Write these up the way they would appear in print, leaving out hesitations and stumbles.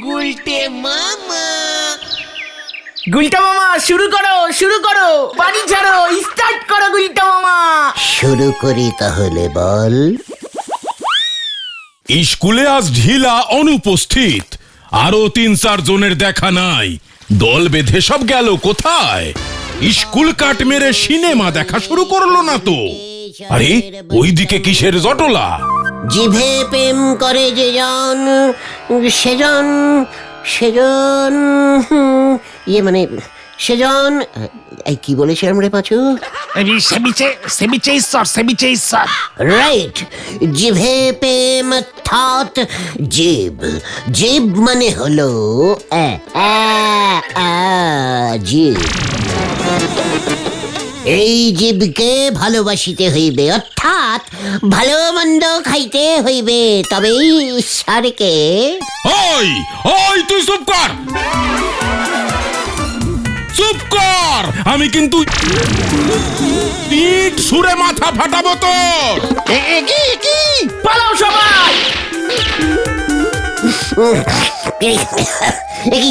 গুলটে মামা। গুলটা মামা শুরু করো বাড়ি ছাড়ো, স্টার্ট করো গুলটা মামা। শুরু করি তাহলে, বল। স্কুলে আজ ঢিলা অনুপস্থিত, আরো ৩-৪ জনের দেখা নাই। দল বেঁধে সব গেল কোথায়? স্কুল কাট মেরে সিনেমা দেখা শুরু করলো না তো? আরে ওইদিকে কিসের জটলা? জিভে প্রেম করে যে জন, সেজন সেজন মানে সেজন, এই কি বলেছিলাম রে পাঁচু? সেবিচে ঈশ্বর। রাইট, জিভে প্রেম অর্থাৎ জীব। জীব মানে হলো জীব। এই জীবকে ভালোবাসিতে হইবে, অর্থাৎ ভালো মন্দ খাইতে হইবে, তবেই ঈশ্বরকে। ওই ওই তুই চুপ কর, চুপ কর, আমি কিন্তু পিঠ সুরে মাথা ফাটাবো তোর। পালাও সবাই।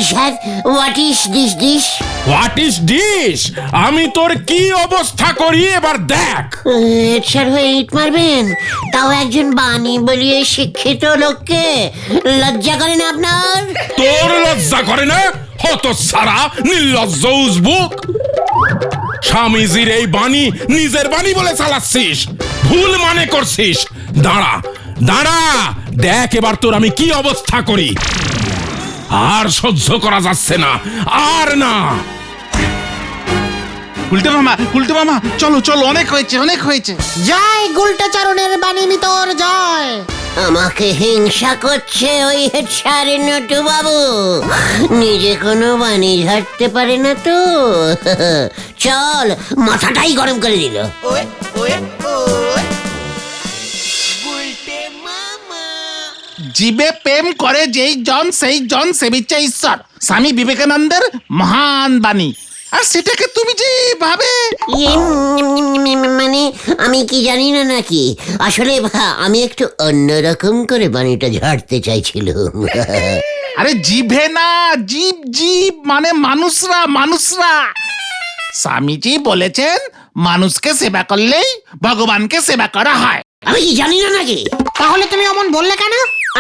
Sir, what is this? What is dish? আমি তোর কি অবস্থা করি এবার দেখ। স্যার হয়ে ইট মারবেন, তাও একজন বাণী বলিয়ে শিক্ষিত লোককে। লজ্জা করে না আপনার? তোর লজ্জা করে না? হতচ্ছাড়া নির্লজ্জ উজবুক। স্বামীজির এই বাণী নিজের বাণী বলে চালাচ্ছিস, ভুল মানে করছিস। দাঁড়া দাঁড়া, দেখ এবার তোর আমি কি অবস্থা করি। আর সহ্য করা যাচ্ছে না, আর না। উল্টে মামা চলো, অনেক হয়েছে। জয় গুলটা চারণের বাণী মিতর জয়। আমাকে হিংসা করছে ওই হেড স্যার নটু বাবু, নিজে কোনো বাণী ঝাড়তে পারে না তো। চল, মাথাটাই গরম করে দিল। গুলটে মামা। জীবে প্রেম করে যেই জন সেই জন সেবিচে ঈশ্বর, স্বামী বিবেকানন্দের মহান বাণী। আর সেটাকে তুমি যে ভাবে মানে আমি কি জানি না নাকি? আসলে আমি একটু অন্যরকম করে বাণীটা ঝাড়তে চাইছিলাম। আরে জিভে না, জীব মানে মানুষরা। স্বামীজি বলেছেন মানুষকে সেবা করলেই ভগবানকে সেবা করা হয়। আমি কি জানি না নাকি? তাহলে তুমি অমন বললে কেন?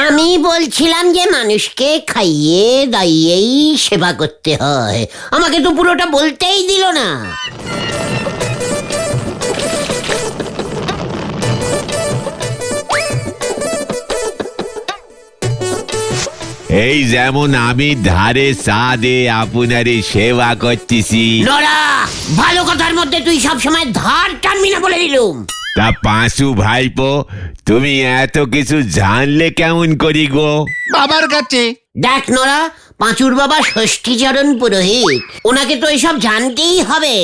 আমি বলছিলাম যে মানুষকে খাইয়ে দাইয়েই সেবা করতে হয়। আমাকে তো পুরোটা বলতেই দিল না। এই যেমন আমি ধারে সাদে আপনারে সেবা করতেছি। নোরা, ভালো কথার মধ্যে তুই সব সময় ধার টানবি না বলে দিলুম। তা পাঁচু ভাইপো, তুমি এত কিছু জানলে কেমন করি গো? বাবার কাছে। দেখ নোরা, পাঁচুর বাবা ষষ্ঠীচরণ পুরোহিত, ওনাকে তো এসব জানতেই হবে।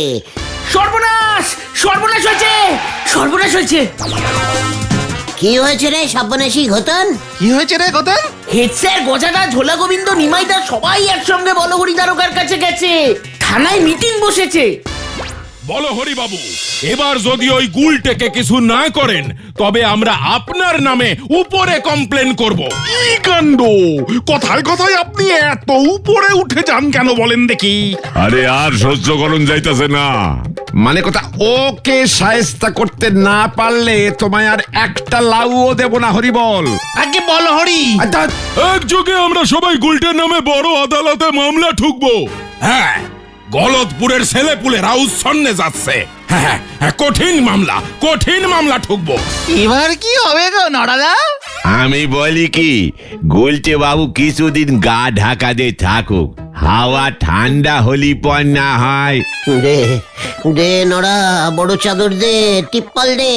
সর্বনাশ হয়েছে। কি হয়েছে রে সর্বনাশী ঘতন? কি হয়েছে রে গতন? হেড স্যার, গজাদা, ঝোলা গোবিন্দ, নিমাইদা সবাই একসঙ্গে বলহরি দারোগার কাছে গেছে। থানায় মিটিং বসেছে। বলো হরি বাবু, এবার যদি ওই গুলটেকে কিছু না করেন তবে আমরা আপনার নামে উপরে কমপ্লেন করব। কি কাণ্ড! কথায় আপনি এত উপরে উঠে যান কেন বলেন দেখি? আরে আর সহ্য করুন যাইতাছে না। মানে কথা, ওকে শায়েস্তা করতে না পারলে তোমায় আর একটা লাউও দেব না হরি বল। আগে বল হরি। একযোগে আমরা সবাই গুলটের নামে বড় আদালতে মামলা ঠুকবো। হ্যাঁ, গলতপুরের ছেলেপুলেরা উচ্ছন্নে যাচ্ছে। হ্যাঁ, কঠিন মামলা ঠুকবো। এবার কি হবে গো নড়াদা? আমি বলি কি, গুলটে বাবু কিছুদিন গা ঢাকা দিয়ে থাকুক, হাওয়া ঠান্ডা হলি পর না হয়। দে দে নোরা, বড় চাদর দে, টিপ্পল দে।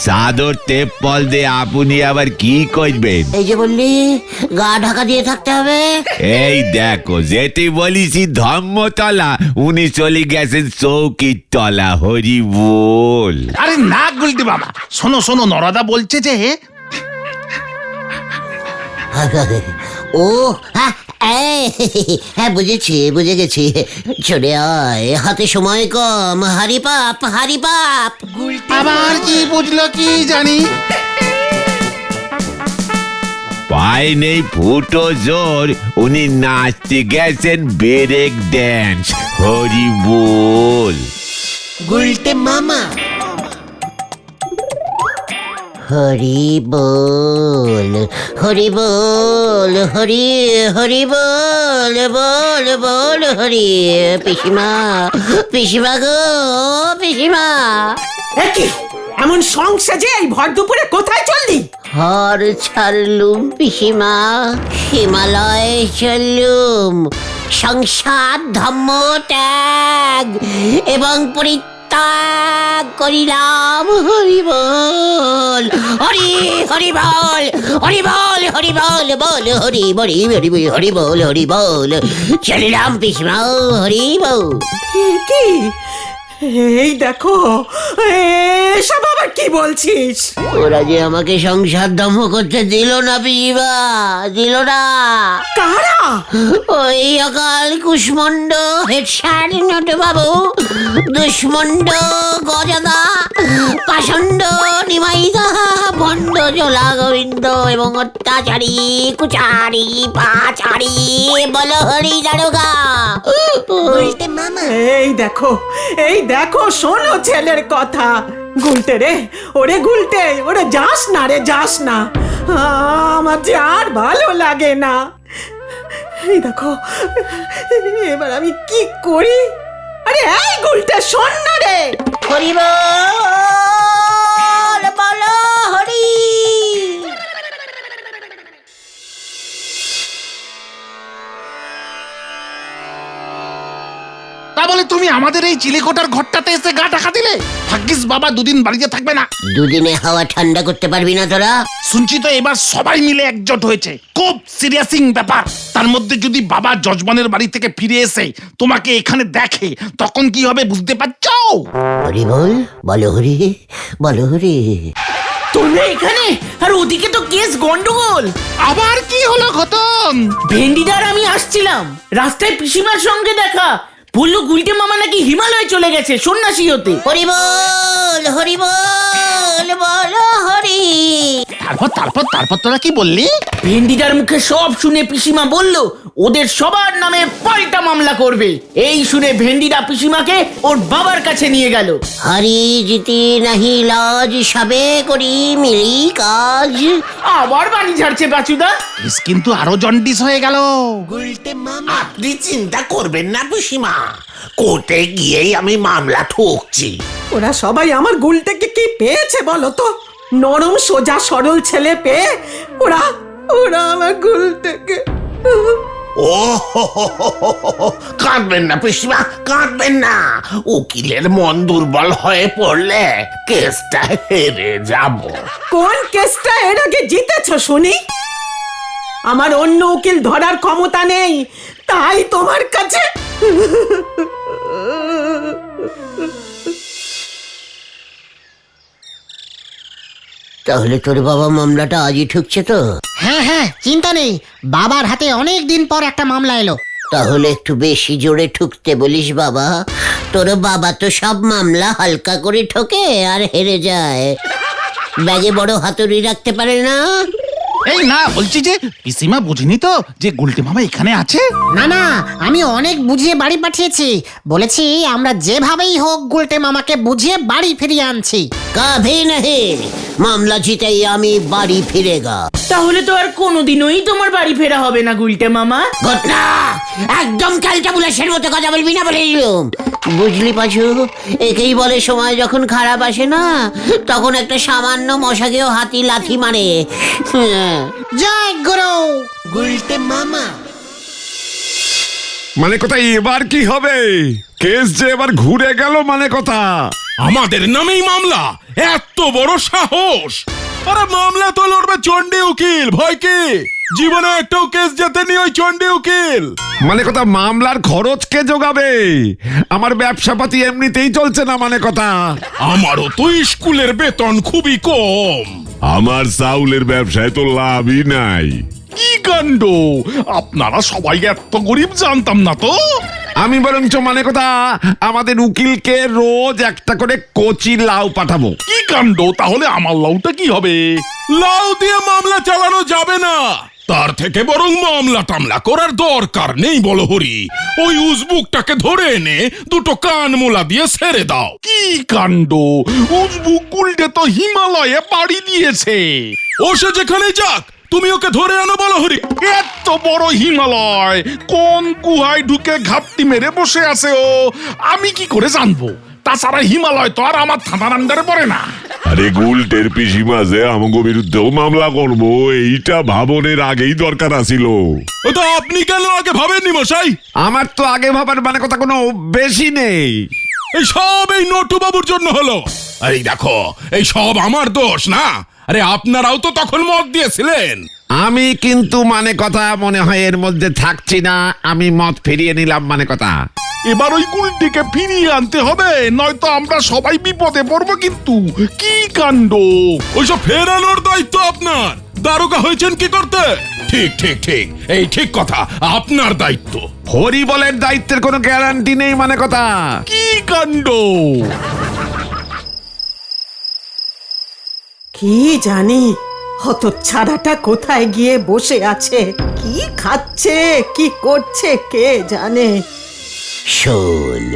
চাদর তেপ্পল দে আপনি আবার কি করবেন? এই যে বললি গা ঢাকা দিয়ে থাকতে হবে। এই দেখো, যেতে বলিছি ধর্মতলা, উনি চলে গেছেন চৌকির তলা। হরি বল। আরে না গুলটি বাবা, শোনো নড়াদা বলছে যে ও হ্যাঁ, বুঝে গেছি। চলে আয়, হাতে সময় কম। হারি পাপ। আবার কি বুঝলো কি জানি। পায়ে নেই ফুটো জোর, উনি নাচতে গেছেন ব্রেক ড্যান্স। হরি বল। গুলটে মামা হরি বল, হরি বল, হরি হরি বল, বল বল হরি। পিসিমা, পিসিমা গো, পিসিমা। একই এমন সং সাজে এই ভর দুপুরে কোথায় চললি? ঘর ছাড়লুম পিসিমা, হিমালয়ে চললুম। সংসার ধর্ম ত্যাগ এবং পরিত্যাগ করিলাম। হরি বল, হরি হরি বল, হরি বল, হরি বল, বল হরি বলি, হরি বলি, হরি বল, হরি বল। চলিলাম পিসিমা, হরি বল। কি এই দেখো, এসব আবার কি বলছিস? ওরা যে আমাকে সংসার দম্ভ করতে দিল না পিসিমা, দিল না। কারা? ওই অকাল কুষ্মণ্ড হেড স্যার নটু বাবু, দুষ্মণ্ড গজাদা, পাষণ্ড নিমাইদা, ভণ্ড জোলা গোবিন্দ এবং অত্যাচারী কুচারি পাচারি বল হরি দারোগা। গুলটে মামা এই দেখো শোনো ছেলের কথা। গুলটে রে, ওরে গুলটে, ওরে যাস না রে, যাস না। আমার যে আর ভালো লাগে না। এই দেখো এবার আমি কি করি? আরে এই গুলটে শোন না রে। হরি বল, বল হরি। তা বলে তুমি আমাদের এই চিলেকোটার ঘরটাতে এসে গা ঢাকা দিলে? ভাগ্যিস বাবা দুদিন বাড়িতে থাকবে না। দুদিনে হাওয়া ঠান্ডা করতে পারবি না তোরা? শুনছি তো এবার সবাই মিলে একজোট হয়েছে, খুব সিরিয়াসিং ব্যাপার। তার মধ্যে যদি বাবা যজমানের বাড়ি থেকে ফিরে এসে তোমাকে এখানে দেখে, তখন কি হবে বুঝতে পারছো? হরি বল, বল হরি, বল হরি। তোমরা এখানে আর ওদিকে তো কেস গন্ডগোল। আবার কি হলো ঘটন? ভেন্ডিদার আমি আসছিলাম, রাস্তায় পিসিমার সঙ্গে দেখা। বললো গুলটে মামা নাকি হিমালয়ে চলে গেছে সন্ন্যাসী হতে। হরি বল, হরি বল, বল হরি। তারপর তারপর তারপর তোরা কি বললি? ভেন্ডিদার মুখে সব শুনে পিসিমা বলল ওদের সবার নামে পাল্টা মামলা করবে। এই শুনে ভেন্ডিদা পিসিমাকে ওর বাবার কাছে নিয়ে গেল। হরি জিতি নাহি লাজ, সবে করি মিলি কাজ। আবার বাড়ি ঝাড়ছে বাচুদা। কেস কিন্তু আরো জন্ডিস হয়ে গেল। গুলটে মামা আপনি চিন্তা করবেন না পিসিমা, কোর্টে গিয়েই আমি মামলা ঠুকছি। ওরা সবাই আমার গুলটেকে কি পেয়েছে বলো তো? নরম সোজা সরল ছেলে পেয়ে ওরা ওরা আমার গুলটেকে। ও হো হো হো হো হো, কাঁদবেন না পিসিমা, কাঁদবেন না। উকিলের মন দুর্বল হয়ে পড়লে কেসটা হেরে যাব। কোন কেসটা এর আগে জিতেছো শুনি? আমার অন্য উকিল ধরার ক্ষমতা নেই, তাই তোমার কাছে। তাহলে তোর বাবা মামলাটা আজই ঠুকছে তো? হ্যাঁ হ্যাঁ, চিন্তা নেই, বাবার হাতে অনেক দিন পর একটা মামলা এলো। তাহলে একটু বেশি জোরে ঠুকতে বলিস বাবা। তোর বাবা তো সব মামলা হালকা করে ঠোকে আর হেরে যায়, ব্যাগে বড় হাতুড়ি রাখতে পারে না। এই না, বলছি যে পিসিমা বুঝিনি তো যে গুলটে মামা এখানে আছে। না না, আমি অনেক বুঝিয়ে বাড়ি পাঠিয়েছি। বলেছি আমরা যেভাবেই হোক গুলটে মামাকে বুঝিয়ে বাড়ি ফিরিয়ে আনছি। কাভি নাহি, মামলা জিতেই আমি বাড়ি ফিরেগা। তাহলে তো আর কোনোদিনই তোমার বাড়ি ফেরা হবে না গুলটে মামা। ঘটনা একদম ক্যালটা বুলাসের মতো কথা বলবি না বলে দিলুম। বুঝলি পাচু, একেই বলে সময় যখন খারাপ আসে না, তখন একটা সামান্য মশাকেও হাতি লাথি মারে। জয় গুরু। গুলটে মামা মানে কথা এবার কি হবে? কেস যে এবার ঘুরে গেল মানে কথা। আমাদের নামেই মামলা? এত বড় সাহস! আরে মামলা তো লড়বে চন্ডী উকিল, ভয় কি? জীবনে একটাও কেস জেতেনি ওই চন্ডী উকিল। মানে কথা মামলার খরচ কে যোগাবে? আমার ব্যবসাপাতি এমনিতেই চলছে না মানে কথা। আমারও তো স্কুলের বেতন খুবই কম। আমার চাউলের ব্যবসায় তো লাভই নাই। কি কাণ্ড! আপনারা সবাই এত গরিব জানতাম না তো। আমি বরঞ্চ মানে কথা আমাদের উকিলকে রোজ একটা করে কচি লাউ পাঠাবো। কি কাণ্ড! তাহলে আমার লাউটা কি হবে? লাউ দিয়ে মামলা চালানো যাবে না, তার থেকে বরং মামলা টামলা করার দরকার নেই বলো হরি। ওই উজবুকটাকে ধরে এনে দুটো কান মোলা দিয়ে ছেড়ে দাও। কি কাণ্ড! উজবুক গুলটে তো হিমালয়ে পাড়ি দিয়েছে। ও সে যেখানে যাক, তুমি ওকে ধরে আনো বলো হরি। এত বড় হিমালয় কোন গুহায় ঢুকে ঘাপটি মেরে বসে আছে ও, আমি কি করে জানবো? তাছাড়া হিমালয় তো আর আমার থানার আন্ডারে পড়ে না। আরে গুলটের পিসিমা যে আমাকে বিরুদ্ধেও মামলা করবো, এইটা ভাবনের আগেই দরকার আছিল। তো আপনি কেন আগে ভাবেননি মশাই? আমার তো আগে ভাবার মানে কথা কোনো বেশি নেই। এই সব এই নটু বাবুর জন্য হলো। এই দেখো, এই সব আমার দোষ না। আরে আপনারাও তো তখন মত দিয়েছিলেন। আমি কিন্তু মানে কথা মনে হয় এর মধ্যে থাকছি না, আমি মত ফিরিয়ে নিলাম মানে কথা। এবার ওই গুলটিকে ফিরিয়ে আনতে হবে, নয়তো আমরা সবাই বিপদে পড়বো। কিন্তু কি কাণ্ড! ওইসব ফেরানোর দায়িত্ব আপনার। দারোগা হয়েছেন কি করতে? ঠিক ঠিক ঠিক, এই ঠিক কথা, আপনার দায়িত্ব। হরিবলের দায়িত্বের কোনো গ্যারান্টি নেই মানে কথা। কি কাণ্ড! কি জানি হতচ্ছাড়াটা কোথায় গিয়ে বসে আছে, কি খাচ্ছে কি করছে কে জানে। শোন,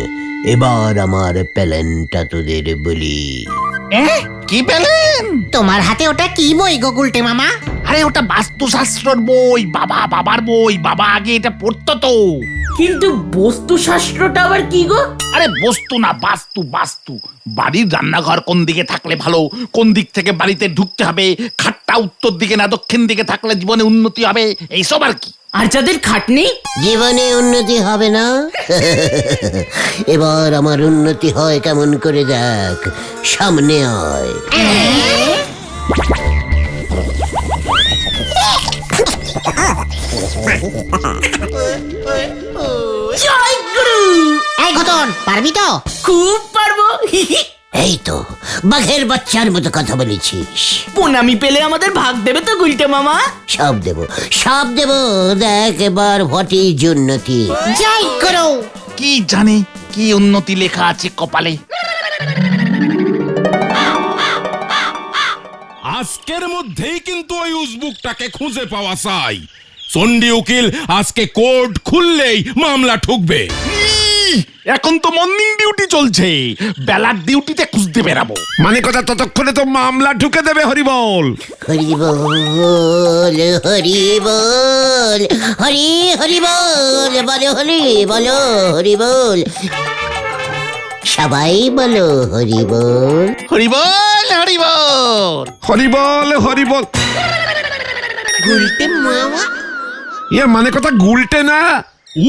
এবার আমার প্ল্যানটা তোদের বলি। কি পেলেন? তোমার হাতে ওটা কি বই গো গুলটে মামা? আরে ওটা বাস্তুশাস্ত্রর বই, বাবার বই। বাবা আগে এটা পড়তো তো। কিন্তু বস্তু শাস্ত্রটা আবার কি গো? আরে বস্তু না, বাস্তু। বাস্তু বাড়ির রান্নাঘর কোন দিকে থাকলে ভালো, কোন দিক থেকে বাড়িতে ঢুকতে হবে, খাটটা উত্তর দিকে না দক্ষিণ দিকে থাকলে জীবনে উন্নতি হবে, এইসব আর কি। আর যাদের খাটনি, জীবনে উন্নতি হবে না। এবার আমার উন্নতি হয় কেমন করে দেখ, সামনে আয়। জয় গুরু। এই ঘটন, পারবি তো? খুব পারবো। এই তো বাঘের বাচ্চার মতো কথা বলেছিস। প্রণামি পেলে আমাদের ভাগ দেবে তো গুলটে মামা? সব দেব, সব দেব। দেখ এবার হোয়াট ইজ উন্নতি। যাই করো। কি জানি কি উন্নতি লেখা আছে কপালে। আজকের মধ্যেই কিন্তু ওই উজবুকটাকে খুঁজে পাওয়া চাই। চন্ডী উকিল আজকে কোর্ট খুললেই মামলা ঠুকবে। এখন তো মর্নিং ডিউটি চলছে, বেলার ডিউটিতে খুঁজতে বেরাবো। মানে কথা ততক্ষণে তো মামলা ঢুকে দেবে হরিবল। হরি বল, হরি বল, হরি হরি বল, বলো হরি বলো, হরি বল, সবাই বলো হরি বল। হরিবল হরিবল। হরিবল হরিবল। গুলটে মামা। ইয়ে মানে কথা গুলটে না,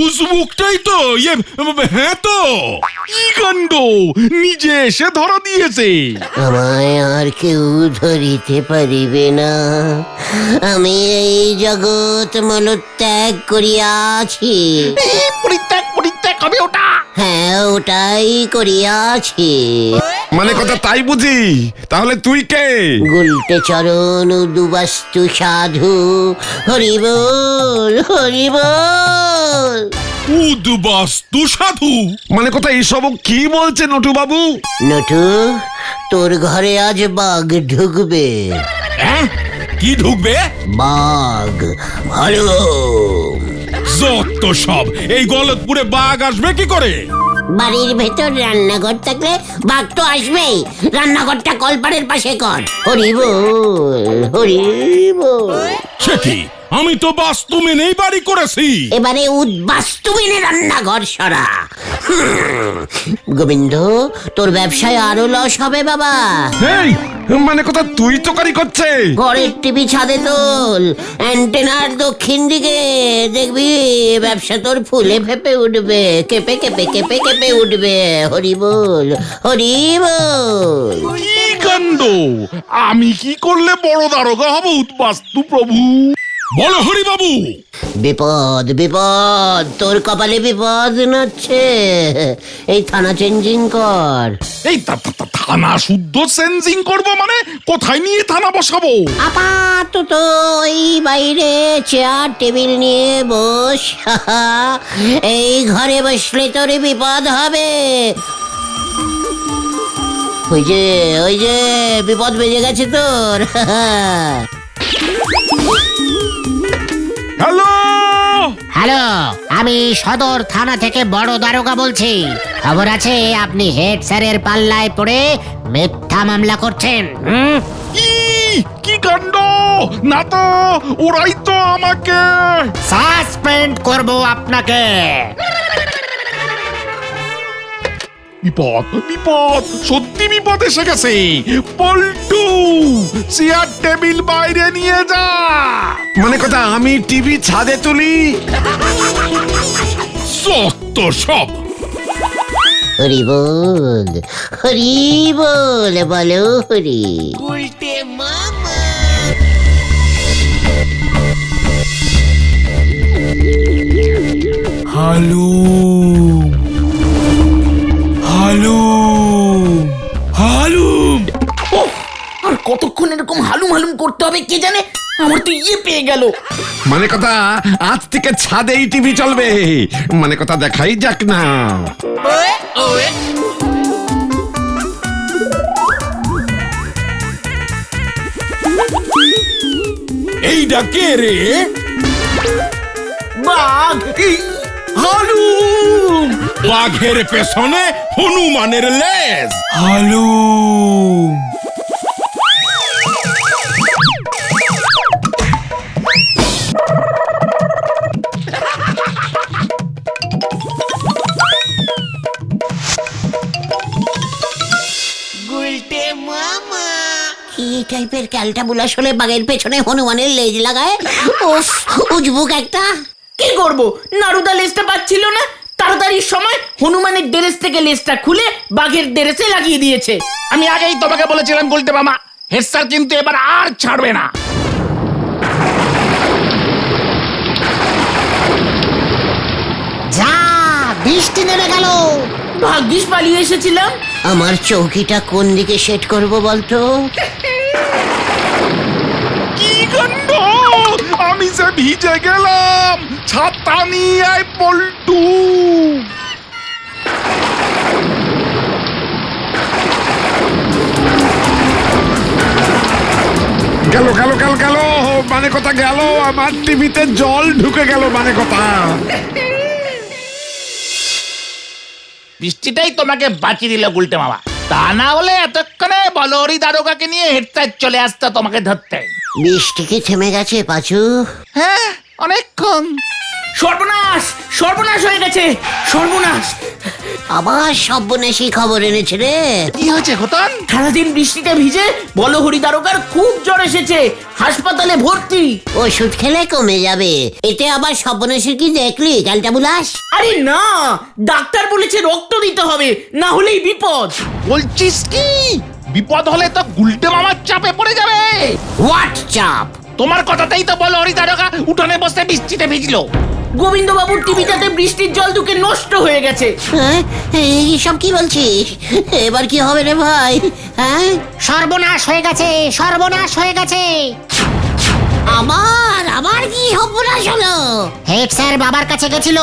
উজবুকটাই তো। হ্যাঁ তো। কি কাণ্ড! নিজে এসে ধরা দিয়েছে। আমায় আর কেউ ধরিতে পারিবে না, আমি এই জগৎ মলত্যাগ করিয়াছি। পরিত্যাগ হবে ওটা। হ্যাঁ, ওটাই করিয়াছি। মানে কথা তাই বুঝি? তাহলে তুই কে? গুলটে চরণ দুবাস্তু সাধু, হরি বল, হরি বল। উদ্বাস্তু সাধু? মানে কথা এইসব কি বলছে নটু বাবু? নটু, তোর ঘরে আজ বাঘ ঢুকবে। হ্যাঁ? কি ঢুকবে? বাঘ, ভালো। যত সব, এই গলতপুরে বাঘ আসবে কি করে? বাড়ির ভেতর রান্নাঘর থাকলে বাঘ তো আসবেই। রান্নাঘরটা কলপাড়ের পাশে কর। হরি বল, হরি বল। সে কি, আমি তো বাস্তু মেনেই বাড়ি করেছি। এবারে উদ্বাস্তু মেনে রান্নাঘর সরা। গোবিন্দ, তোর ব্যবসায় আরো লস হবে বাবা। এই মানে কথা তুই তো কারি করছে। ঘরের টিভি ছাদে তোল, অ্যান্টেনার দক্ষিণ দিকে, দেখবি ব্যবসা তোর ফুলে ফেপে উঠবে, কেঁপে কেঁপে কেঁপে কেঁপে উঠবে। হরি বল, হরি বল। কি কাণ্ড! আমি কি করলে বড় দারোগা হব উদ্বাস্তু প্রভু? বলো হরি বাবু। বিপদ বিপদ, তোর কপালে বিপদ নাচ্ছে। এই থানা চেঞ্জিং কর। এই থানা শুদ্ধ সেন্সিং করব মানে কোথায় নিয়ে থানা বসাবো? আপাতত ওই বাইরে চেয়ার টেবিল নিয়ে বস। এই ঘরে বসলে তোর বিপদ হবে। ওই যে বিপদ বেজে গেছে তোর। হ্যালো, হ্যালো, আমি সদর থানা থেকে বড় দারোগা বলছি। খবর আছে আপনি হেড স্যারের পাল্লায় পড়ে মিথ্যা মামলা করছেন। কি কাণ্ড! না তো, ওরাই তো আমাকে সাসপেন্ড করব আপনাকে। বিপদ বিপদ, সত্যি বিপদ এসে গেছে। পল্টু, চেয়ার টেবিল বাইরে নিয়ে যা। মানে কথা আমি টিভি ছাদে তুলি? সত্য সব। হরি বল, হরি বল, বলো হরি। গুলটে মামা। হালু হালু হালুম। ওহ, আর কতক্ষণ এরকম হালুম হালুম করতে হবে কে জানে। আমার তো ইয়ে পেয়ে গেল। মানে কথা আজ থেকে ছাদেই টিভি চলবে। মানে কথা দেখাই যাক না। এইটা কে রে? বাঘ, হালুম বাঘের পেছনে হনুমানের লেজ। হালুম। গুলটে মামা। কি টাইপের ক্যালটা বুলাস হলে বাঘের পেছনে হনুমানের লেজ লাগায়? উফ, উজবুক একটা। কি করব, নারুদা লেজটা পাচ্ছিল না। তাড়াতাড়ির সময় হনুমানের ড্রেস থেকে লেজটা খুলে বাঘের ড্রেসে লাগিয়ে দিয়েছে। আমি আগেই তোমাকে বলেছিলাম গুলটে মামা, হেড স্যার কিন্তু এবার আর ছাড়বে না। যা, বৃষ্টি নেমে গেল। ভাগ্যিস পালিয়ে এসেছিলাম। আমার চৌকিটা কোন দিকে সেট করব বলতো? কি কাণ্ড! আমি যে ভিজে গেলাম। ছাতা নিয়ে আয় পল্টু। গেল গেল গেল গেল, মানে কথা গেল। আমার টিভিতে জল ঢুকে গেল। মানে কথা বৃষ্টিটাই তোমাকে বাঁচিয়ে দিল গুলটে মামা। তা না হলে এতক্ষণে বলহরি দারোগাকে নিয়ে হেড স্যার চলে আসতো তোমাকে ধরতে। বৃষ্টি কি থেমে গেছে পাচু? হ্যাঁ, অনেকক্ষণ। সর্বনাশ, সর্বনাশ হয়ে গেছে, সর্বনাশ। আবার সর্বনেশী খবর এনেছে রে। কি হয়েছে খোতন? সারাদিন বৃষ্টিতে ভিজে বলহরি দারোগার খুব জ্বর এসেছে, হাসপাতালে ভর্তি। ওষুধ খেলে কমে যাবে। এতে আবার সর্বনেশীর কি দেখলি ক্যালটা বুলাস? আরে না, ডাক্তার বলেছে রক্ত দিতে হবে, না হলেই বিপদ। বলছিস কি? বিপদ হলে তো গুলটে মামার চাপে পড়ে যাবে। হোয়াট চাপ? তোমার কথাতেই তো বলহরি দারোগা উঠোনে বসে বৃষ্টিতে ভিজলো। গোবিন্দবাবুর টিভিটাতে বৃষ্টির জল ঢুকে নষ্ট হয়ে গেছে। হ্যাঁ, এইসব কি বলছিস? এবার কি হবে রে ভাই? হ্যাঁ, সর্বনাশ হয়ে গেছে, সর্বনাশ হয়ে গেছে। আবার কি সর্বনাশ হলো? হেড স্যার বাবার কাছে গেছিল,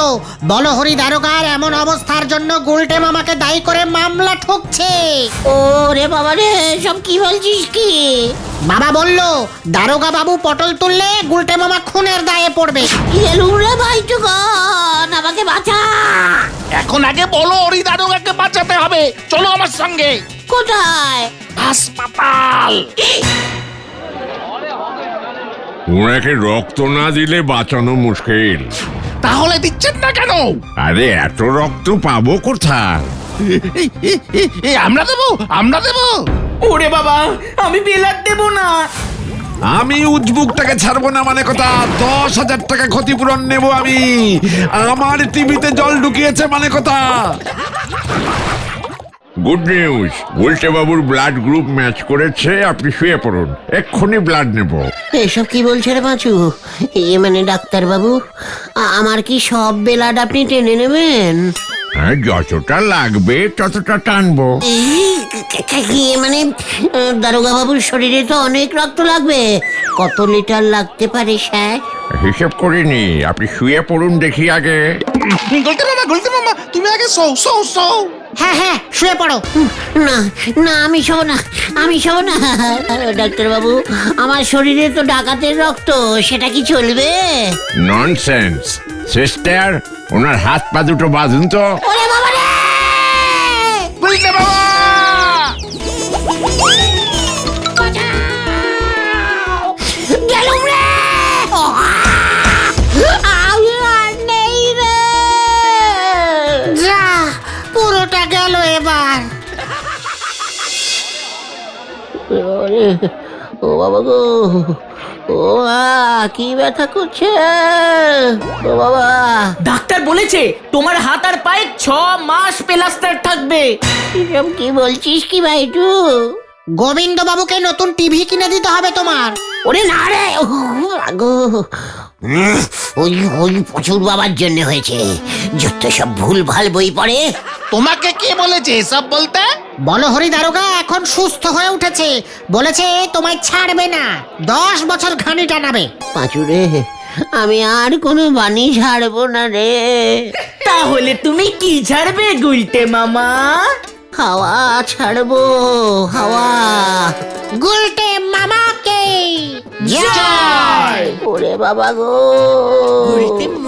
বলহরি দারোগার এমন অবস্থার জন্য গুলটে মামাকে দায়ী করে মামলা ঠুকছে। ও রে বাবা রে, সব কি বলছিস কি? বাবা বলল দারোগা বাবু পটল তুললে গুলটে মামা খুনের দায়ে পড়বে। কি এলুম রে ভাই, টুকন আমাকে বাঁচা। এখন আগে বলহরি দারোগাকে বাঁচাতে হবে। চলো আমার সঙ্গে। কোথায়? হাসপাতাল। ওনাকে রক্ত না দিলে বাঁচানো মুশকিল। তাহলে দিচ্ছেন না কেন? আরে এত রক্ত পাবো কোথায়? আমরা দেবো, আমরা দেবো। ওরে বাবা, আমি বেলার দেব না। আমি উজবুকটাকে ছাড়বো না। মানে কথা 10,000 টাকা ক্ষতিপূরণ নেব আমি। আমার টিভিতে জল ঢুকিয়েছে। মানে কথা গুড নিউজ, গুলটে বাবুর ব্লাড গ্রুপ ম্যাচ করেছে। আপনি শুয়ে পড়ুন, এক্ষুনি ব্লাড নেব। এসব কি বলছে রে পাঁচু? মানে ডাক্তার বাবু, আমার কি সব ব্লাড আপনি টেনে নেবেন? হ্যাঁ, যতটা লাগবে ততটা টানবো। মানে দারোগা বাবুর শরীরে তো অনেক রক্ত লাগবে। কত লিটার লাগতে পারে স্যার? হিসেব করিনি, আপনি শুয়ে পড়ুন দেখি আগে। গুলতে মামা তুমি আগে সৌ সৌ সৌ। হ্যাঁ হ্যাঁ শুয়ে পড়ো। না না, আমি শোব না, আমি শোব না। ডাক্তার বাবু, আমার শরীরে তো ডাকাতের রক্ত, সেটা কি চলবে? ননসেন্স। সিস্টার, ওনার হাত পা দুটো বাঁধুন তো। ওরে বাবা রে! গুলতে বাবা গেলুম রে! আমি আর নেই রে! যা, পুরোটা গেল এবার। ওরে, ও বাবা গো, ও মা, কি ব্যথা করছে! ও বাবা! ডাক্তার বলেছে তোমার হাত আর পায়ে 6 মাস প্লাস্টার থাকবে। এসব কি বলছিস কি ভাইটু? গোবিন্দ বাবুকে নতুন টিভি কিনে দিতে হবে তোমার। ওরে না রে! আগো, ওই ওই প্রচুর বাবার জন্য হয়েছে। যত সব ভুল ভাল বই পড়ে। তোমাকে কে বলেছে এসব বলতে? বলো হরি দারোগা এখন সুস্থ হয়ে উঠেছে, বলেছে তোমায় ছাড়বে না, 10 বছর ঘানি টানাবে। পাঁচু রে, আমি আর কোনো বাণী ছাড়বো না রে। তাহলে তুমি কি ছাড়বে গুলটে মামা? হাওয়া ছাড়বো, হাওয়া। গুলটে মামাকে জয়! ওরে বাবা গো!